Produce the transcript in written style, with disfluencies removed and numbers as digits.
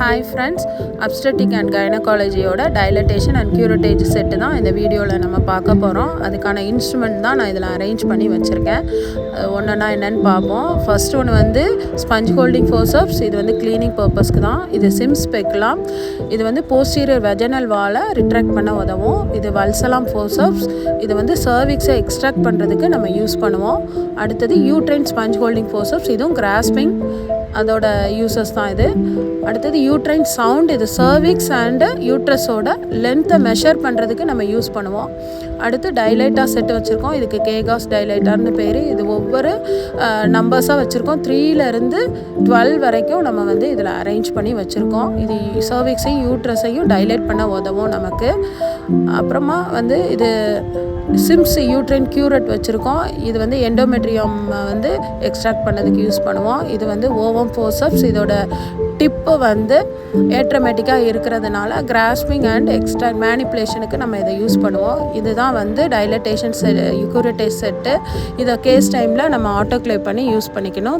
Hi friends, obstetric and கைனகாலஜியோட dilatation and curettage set தான் இந்த வீடியோவில் நம்ம பார்க்க போகிறோம். அதுக்கான இன்ஸ்ட்ருமெண்ட் தான் நான் இதில் அரேஞ்ச் பண்ணி வச்சுருக்கேன். ஒன்றுனா என்னென்னு பார்ப்போம். ஃபர்ஸ்ட் ஒன்று வந்து ஸ்பஞ்ச் ஹோல்டிங் ஃபோர்சப்ஸ். இது வந்து க்ளீனிங் பர்பஸ்க்கு தான். இது சிம்ஸ் ஸ்பெக்குலாம். இது வந்து போஸ்டீரியர் வெஜனல் வாலை ரிட்ராக்ட் பண்ண உதவும். இது வல்சலாம் ஃபோர்சப்ஸ். இது வந்து சர்விக்ஸை எக்ஸ்ட்ராக்ட் பண்ணுறதுக்கு நம்ம யூஸ் பண்ணுவோம். அடுத்தது யூட்ரைன் ஸ்பஞ்ச் ஹோல்டிங் ஃபோர்சப்ஸ். இதுவும் கிராஸ்பிங் அதோட யூசஸ் தான் இது. அடுத்தது யூட்ரைன் சவுண்ட். இது சர்விக்ஸ் அண்டு யூட்ரஸோட லென்த்தை மெஷர் பண்ணுறதுக்கு நம்ம யூஸ் பண்ணுவோம். அடுத்து டைலைட்டா செட்டு வச்சுருக்கோம். இதுக்கு கேகாஸ் டைலைட்டார்னு பேர். இது ஒவ்வொரு நம்பர்ஸாக வச்சுருக்கோம். 3லேருந்து 12 வரைக்கும் நம்ம வந்து இதில் அரேஞ்ச் பண்ணி வச்சுருக்கோம். இது சர்விக்ஸையும் யூட்ரஸையும் டைலைட் பண்ண உதவும் நமக்கு. அப்புறமா வந்து இது சிம்ஸ் யூட்ரைன் கியூரட் வச்சுருக்கோம். இது வந்து எண்டோமெட்ரியம் வந்து எக்ஸ்ட்ராக்ட் பண்ணதுக்கு யூஸ் பண்ணுவோம். இது வந்து ஓவம் ஃபோர்சப்ஸ். இதோட டிப்பு வந்து ஏட்ரமேட்டிக்காக இருக்கிறதுனால கிராஸ்பிங் அண்ட் எக்ஸ்ட்ராக்ட் மேனிப்புலேஷனுக்கு நம்ம இதை யூஸ் பண்ணுவோம். இதுதான் வந்து டைலட்டேஷன் கியூரேட்டேஜ் செட்டு. இதை கேஸ் டைமில் நம்ம ஆட்டோக்ளேவ் பண்ணி யூஸ் பண்ணிக்கணும்.